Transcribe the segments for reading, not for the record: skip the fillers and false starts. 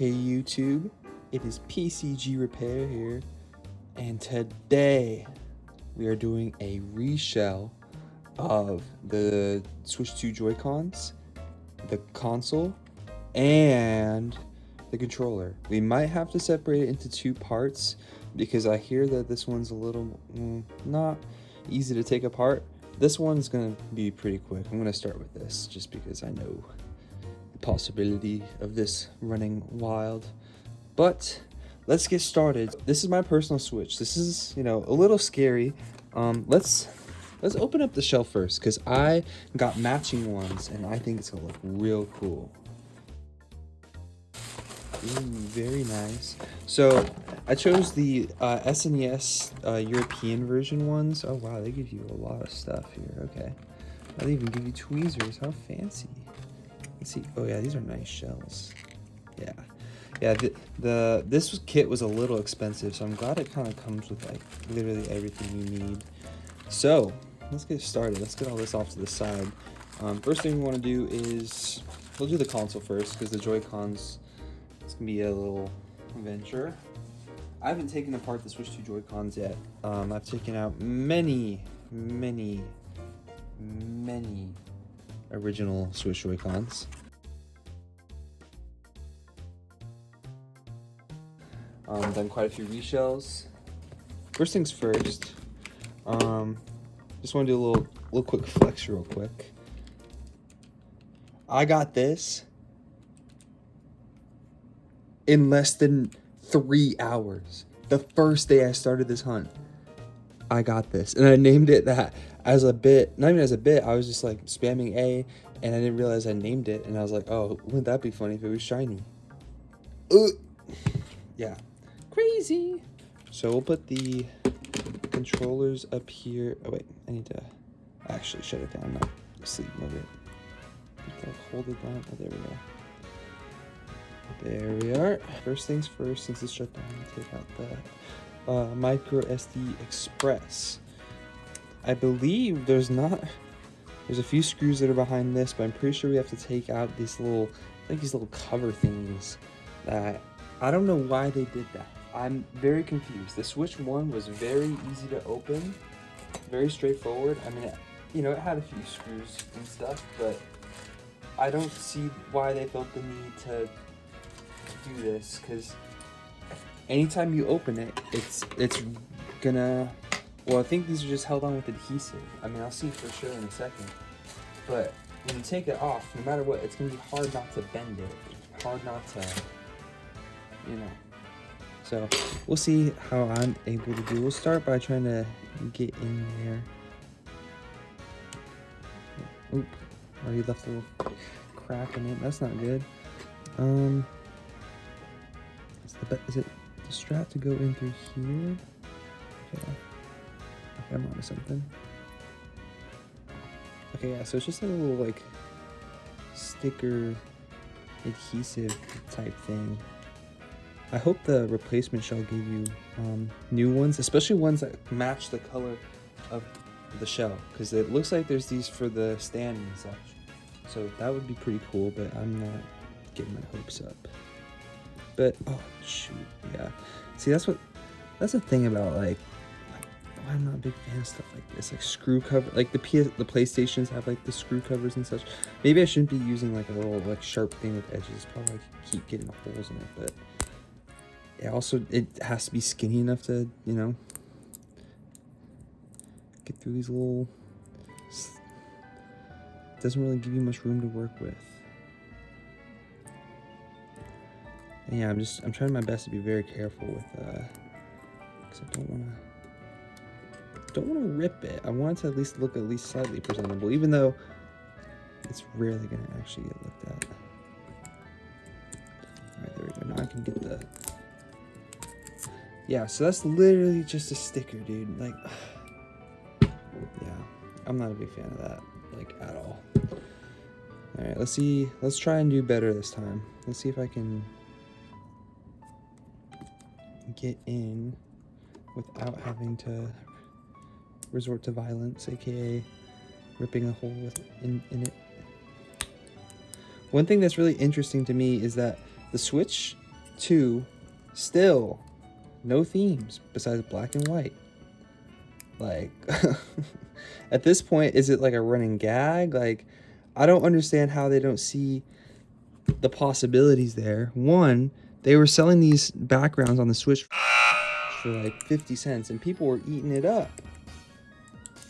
Hey YouTube, it is PCG Repair here, and today we are doing a reshell of the Switch 2 Joy-Cons, the console, and the controller. We might have to separate it into two parts because I hear that this one's a little not easy to take apart. This one's gonna be pretty quick. I'm gonna start with this just because I know possibility of this running wild, but let's get started. This is my personal Switch. This is, you know, a little scary. Let's open up the shelf first because I got matching ones and I think it's gonna look real cool. Ooh, very nice. So I chose the SNES European version ones. Oh wow, they give you a lot of stuff here. Okay, they even give you tweezers. How fancy. Let's see. Oh yeah, these are nice shells. Yeah. This kit was a little expensive, so I'm glad it kind of comes with like literally everything you need. So let's get started. Let's get all this off to the side. First thing we want to do is we'll do the console first because the Joy-Cons, it's gonna be a little adventure. I haven't taken apart the Switch 2 Joy-Cons yet. I've taken out many original Switch Joy-Cons. Done quite a few reshells. First things first, just want to do a little quick flex real quick. I got this in less than 3 hours. The first day I started this hunt, I got this, and I named it that as a bit. Not even as a bit, I was just like spamming A, and I didn't realize I named it, and I was like, oh, wouldn't that be funny if it was shiny? Yeah, crazy. So we'll put the controllers up here. Oh wait, I need to actually shut it down, not sleep mode it. Hold it down. Oh, there we go. There we are. First things first, since it's shut down, take out the micro SD Express. I believe there's a few screws that are behind this, but I'm pretty sure we have to take out these little, these little cover things that I don't know why they did that. I'm very confused. The Switch 1 was very easy to open, very straightforward. I mean, you know, it had a few screws and stuff, but I don't see why they felt the need to do this, because anytime you open it, it's gonna, well, I think these are just held on with adhesive. I mean, I'll see for sure in a second, but when you take it off, no matter what, it's gonna be hard not to bend it, hard not to, you know. So we'll see how I'm able to do. We'll start by trying to get in there. Oop, already left a little crack in it. That's not good. Is it the strap to go in through here? Okay, I'm onto something. Okay, yeah, so it's just a little like sticker adhesive type thing. I hope the replacement shell gave you new ones, especially ones that match the color of the shell, because it looks like there's these for the stand and such. So that would be pretty cool, but I'm not getting my hopes up. But oh shoot, yeah. See, that's the thing about like I'm not a big fan of stuff like this, like screw cover, like the PlayStations have like the screw covers and such. Maybe I shouldn't be using like a little like sharp thing with edges. Probably like keep getting holes in it, but yeah, also it has to be skinny enough to, you know, get through these little. It doesn't really give you much room to work with. And yeah, I'm trying my best to be very careful with because I don't want to rip it. I want it to at least look slightly presentable, even though it's rarely gonna actually get looked at. All right, there we go. Now I can get the. Yeah, so that's literally just a sticker, dude. Like, yeah, I'm not a big fan of that, like, at all. All right, let's see. Let's try and do better this time. Let's see if I can get in without having to resort to violence, aka ripping a hole in it. One thing that's really interesting to me is that the Switch 2, still no themes besides black and white. Like, at this point, is it like a running gag? Like, I don't understand how they don't see the possibilities there. One, they were selling these backgrounds on the Switch for like 50 cents and people were eating it up.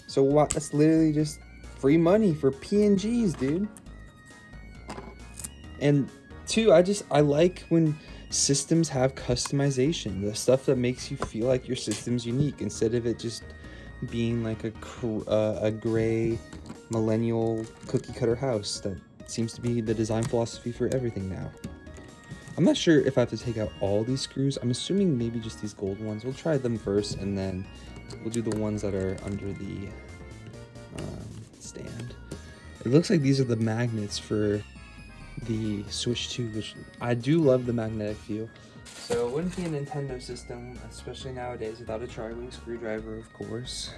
So what? That's literally just free money for PNGs, dude. And 2, I like when systems have customization, the stuff that makes you feel like your system's unique instead of it just being like a gray millennial cookie cutter house that seems to be the design philosophy for everything now. I'm not sure if I have to take out all these screws. I'm assuming maybe just these gold ones. We'll try them first, and then we'll do the ones that are under the stand. It looks like these are the magnets for the Switch 2, which I do love the magnetic feel. So it wouldn't be a Nintendo system, especially nowadays, without a tri-wing screwdriver, of course.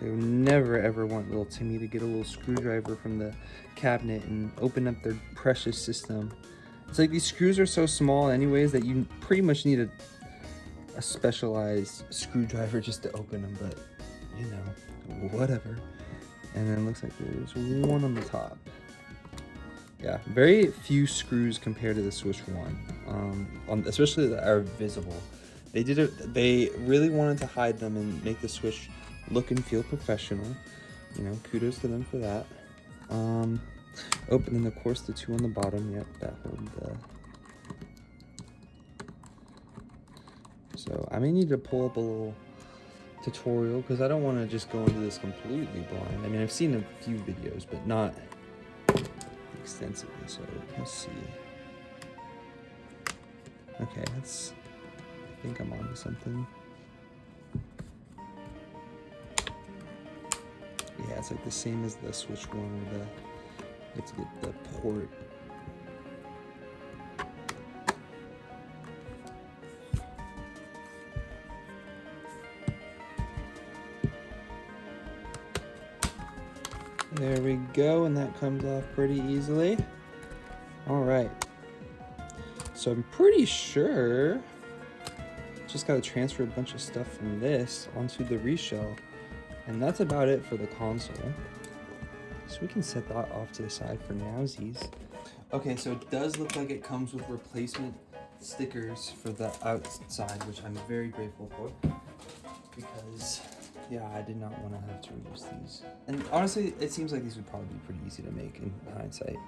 They would never ever want little Timmy to get a little screwdriver from the cabinet and open up their precious system. It's like these screws are so small anyways that you pretty much need a specialized screwdriver just to open them, but you know, whatever. And then it looks like there's one on the top. Yeah, very few screws compared to the Switch 1, especially that are visible. They really wanted to hide them and make the Switch look and feel professional. You know, kudos to them for that. Oh, and then of course the 2 on the bottom, yep, that hold the... So I may need to pull up a little tutorial because I don't want to just go into this completely blind. I mean, I've seen a few videos, but not extensively, so let's see. Okay, I think I'm onto something. Yeah, it's like the same as the Switch 1 or the... Let's get the port. There we go, and that comes off pretty easily. All right. So I'm pretty sure just got to transfer a bunch of stuff from this onto the Reshell, and that's about it for the console. So we can set that off to the side for nowsies. Okay, so it does look like it comes with replacement stickers for the outside, which I'm very grateful for, because yeah, I did not want to have to reuse these. And honestly, it seems like these would probably be pretty easy to make in hindsight.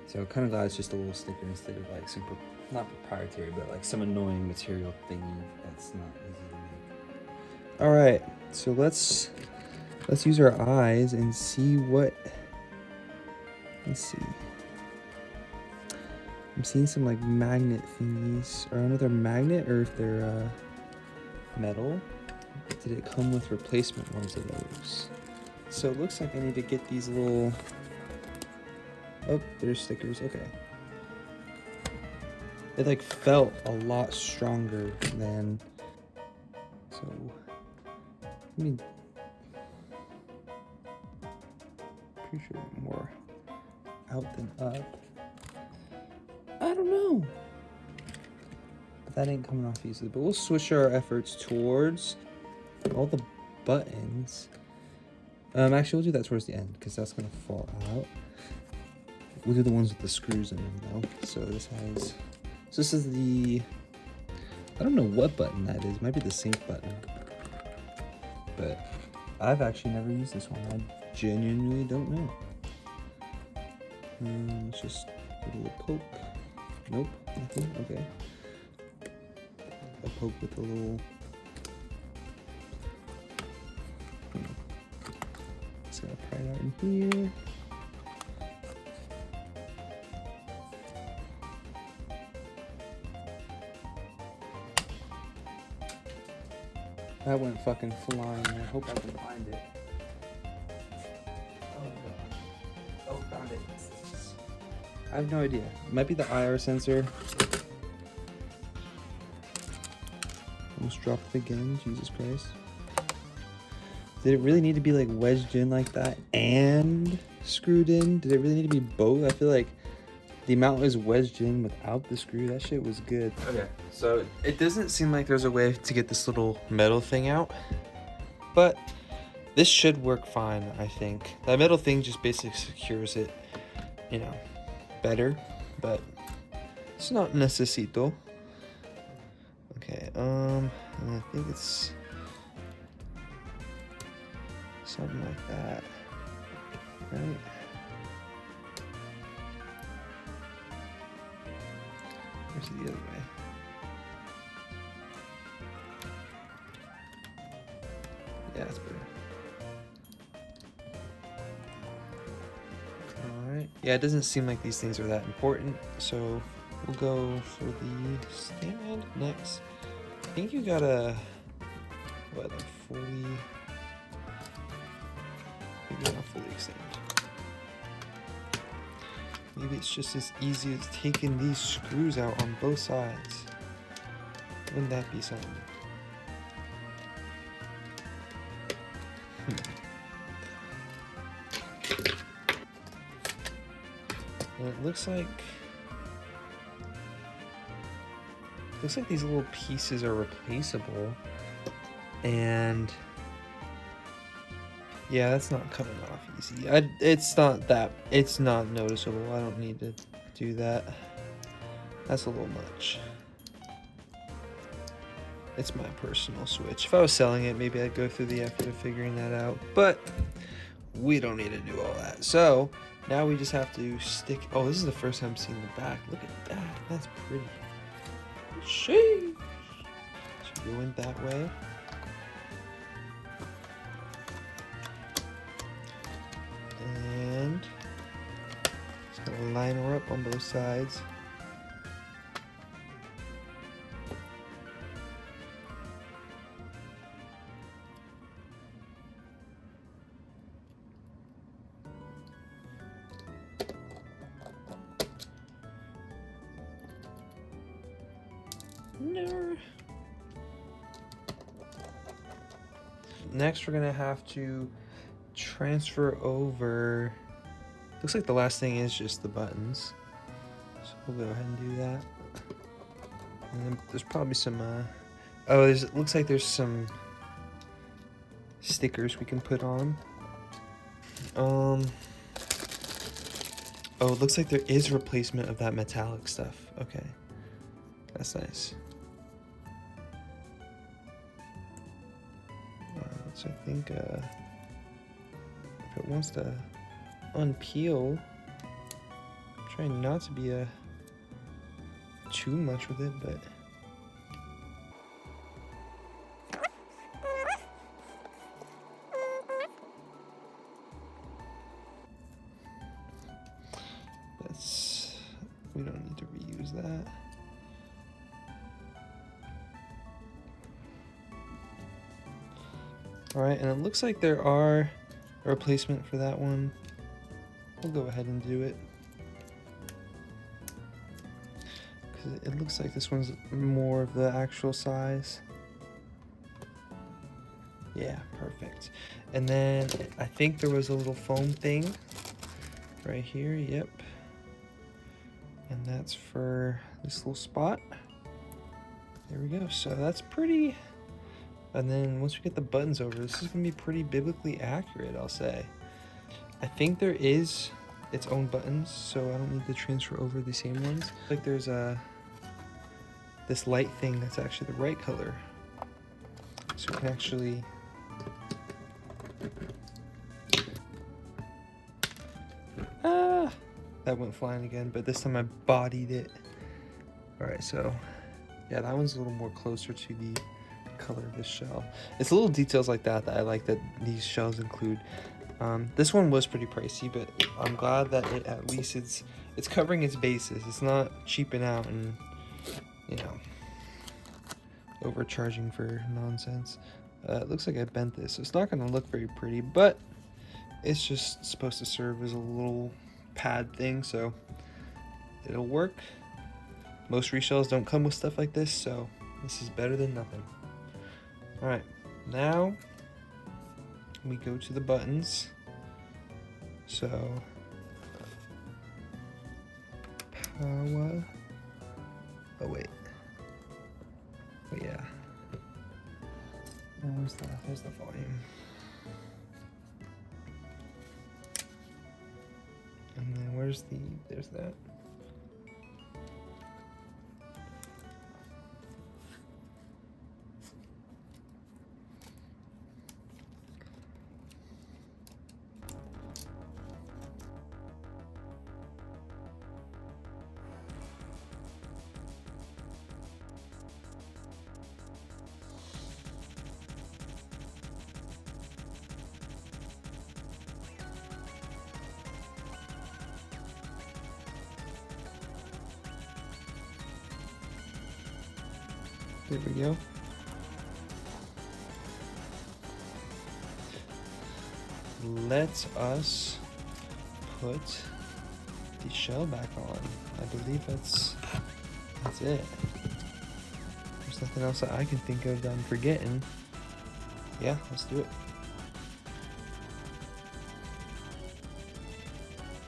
So kind of glad it's just a little sticker instead of like some, not proprietary, but like some annoying material thingy that's not easy to make. All right, so let's use our eyes and see what, let's see. I'm seeing some like magnet thingies. I don't know if they're magnet or if they're metal. Did it come with replacement ones of those? So it looks like I need to get these little, oh, there's stickers, okay. It like felt a lot stronger than, so, I mean, pretty sure more out than up. I don't know. But that ain't coming off easily. But we'll switch our efforts towards all the buttons. Actually, we'll do that towards the end because that's gonna fall out. We'll do the ones with the screws in them though. So this is the, I don't know what button that is. It might be the sync button. But I've actually never used this one. I genuinely don't know. Let's just give a little poke. Nope, nothing, okay. A poke with a little, just gotta pry it out in here. That went fucking flying. I hope I can find it. Oh god. Oh, found it. I have no idea. It might be the IR sensor. Almost dropped it again. Jesus Christ. Did it really need to be like wedged in like that and screwed in? Did it really need to be both? I feel like The amount is wedged in without the screw. That shit was good. Okay, so it doesn't seem like there's a way to get this little metal thing out, but this should work fine, I think. That metal thing just basically secures it, you know, better, but it's not necesito. Okay, and I think it's something like that, right? Where's the other way? Yeah, that's better. Alright. Yeah, it doesn't seem like these things are that important, so we'll go for the stand next. I think you gotta, what, like fully, maybe not fully extend. Maybe it's just as easy as taking these screws out on both sides. Wouldn't that be something? And it looks like these little pieces are replaceable, and yeah, that's not coming off easy. It's not noticeable. I don't need to do that. That's a little much. It's my personal switch. If I was selling it, maybe I'd go through the effort of figuring that out, but we don't need to do all that. So now we just have to stick. Oh, this is the first time seeing the back. Look at that. That's pretty. Sheesh. So go in that way. And just gonna line her up on both sides. No. Next, we're gonna have to transfer over. Looks like the last thing is just the buttons, so we'll go ahead and do that. And then there's probably some. Oh, it looks like there's some stickers we can put on. Oh, it looks like there is replacement of that metallic stuff. Okay, that's nice. So I think if it wants to unpeel, I'm trying not to be too much with it, but we don't need to reuse that. Alright, and it looks like there are a replacement for that one. We'll go ahead and do it. Because it looks like this one's more of the actual size. Yeah, perfect. And then I think there was a little foam thing right here, yep. And that's for this little spot. There we go, so that's pretty. And then once we get the buttons over, this is gonna be pretty biblically accurate, I'll say. I think there is its own buttons, so I don't need to transfer over the same ones. Like there's this light thing that's actually the right color. So we can actually that went flying again, but this time I bodied it. Alright, so yeah, that one's a little more closer to the color of this shell. It's little details like that I like that these shells include. This one was pretty pricey, but I'm glad that it at least it's covering its bases. It's not cheaping out and, you know, overcharging for nonsense. It looks like I bent this, so it's not going to look very pretty, but it's just supposed to serve as a little pad thing, so it'll work. Most reshells don't come with stuff like this, so this is better than nothing. Alright, now we go to the buttons. So What? Oh wait. But yeah. Where's the volume? And then there's that. There we go. Let us put the shell back on. I believe that's it. There's nothing else that I can think of that I'm forgetting. Yeah, let's do it.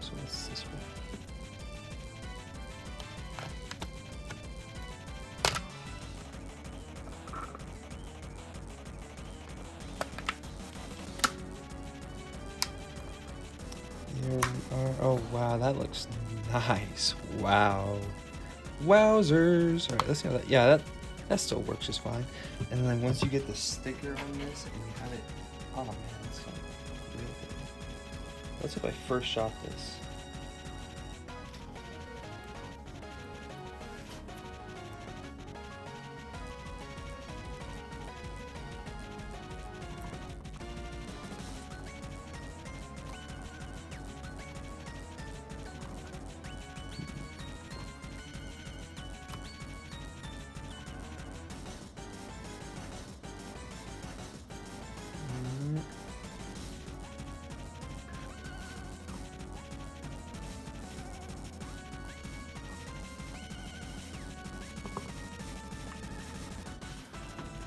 So what's this one? Here we are. Oh wow, that looks nice. Wow. Wowzers. Alright, let's see how that, yeah, that still works just fine. And then once you get the sticker on this and you have it, oh man, that's so real good. Let's hope I first shot this.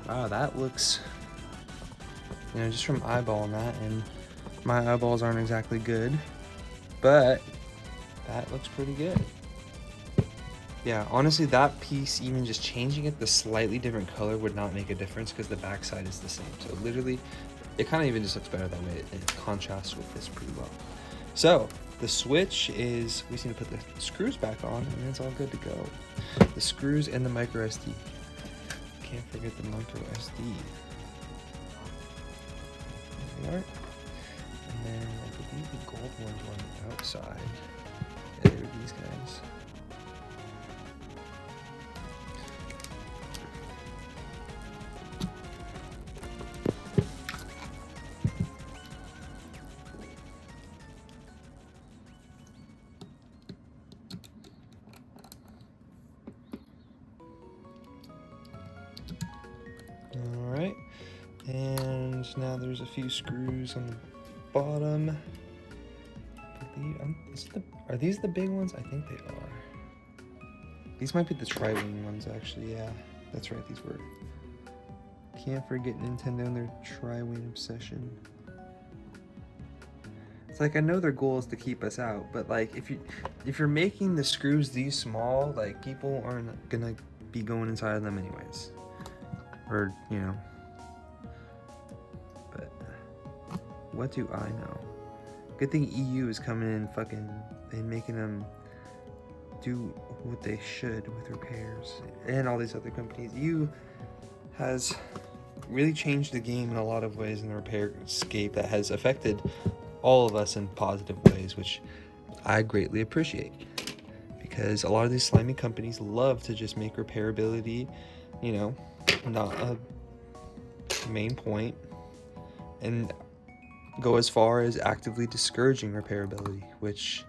Wow, that looks, just from eyeballing that, and my eyeballs aren't exactly good, but that looks pretty good. Yeah, honestly, that piece, even just changing it the slightly different color would not make a difference because the backside is the same. So literally, it kind of even just looks better that way. It contrasts with this pretty well. So the switch is, we just need to put the screws back on, and it's all good to go. The screws and the micro SD. Can't forget the micro SD. There we are. And then I believe the gold ones are on the outside. Yeah, they're these guys. Alright, and now there's a few screws on the bottom. Are these the big ones? I think they are. These might be the tri-wing ones, actually. Yeah, that's right, these were. Can't forget Nintendo and their tri-wing obsession. It's like, I know their goal is to keep us out, but like, if you're making the screws these small, like, people aren't gonna be going inside of them anyways. Or, but what do I know? Good thing EU is coming in and making them do what they should with repairs, and all these other companies. EU has really changed the game in a lot of ways in the repair scape that has affected all of us in positive ways, which I greatly appreciate, because a lot of these slimy companies love to just make repairability, not a main point, and go as far as actively discouraging repairability, which,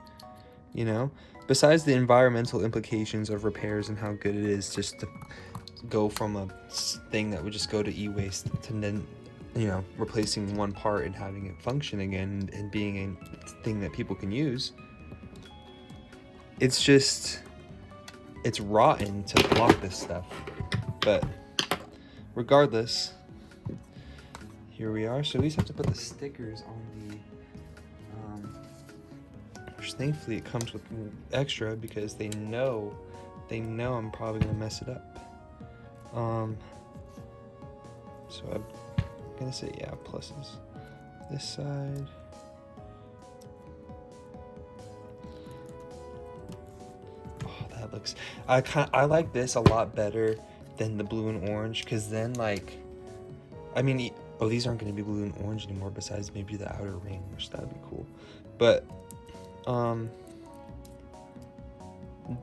besides the environmental implications of repairs and how good it is just to go from a thing that would just go to e-waste to then, replacing one part and having it function again and being a thing that people can use, it's rotten to block this stuff. But regardless, here we are. So we just have to put the stickers on the thankfully it comes with extra because they know I'm probably gonna mess it up. So I'm gonna say yeah, pluses. This side. Oh, that looks. I like this a lot better than the blue and orange, because then like, I mean, oh, these aren't gonna be blue and orange anymore. Besides maybe the outer ring, which that'd be cool. But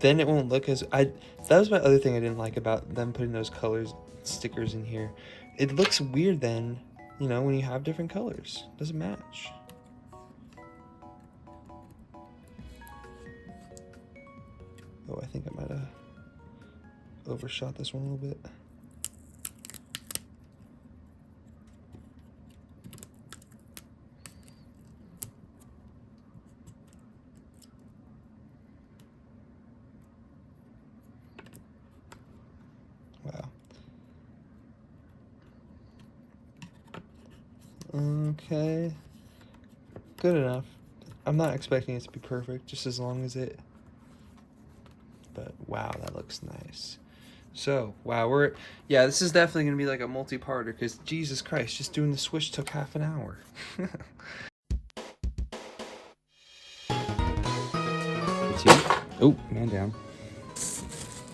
then it won't look as that was my other thing I didn't like about them putting those colors stickers in here. It looks weird then, you know, when you have different colors. It doesn't match. Oh, I think I might have overshot this one a little bit. Wow. Okay. Good enough. I'm not expecting it to be perfect, just as long as it... But wow, that looks nice. So, wow, yeah, this is definitely going to be like a multi-parter, because Jesus Christ, just doing the switch took half an hour. Oh, man down.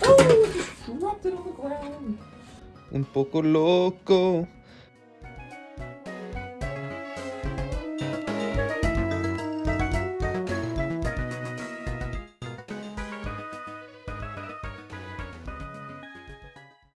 Oh, just dropped it on the ground. Un poco loco.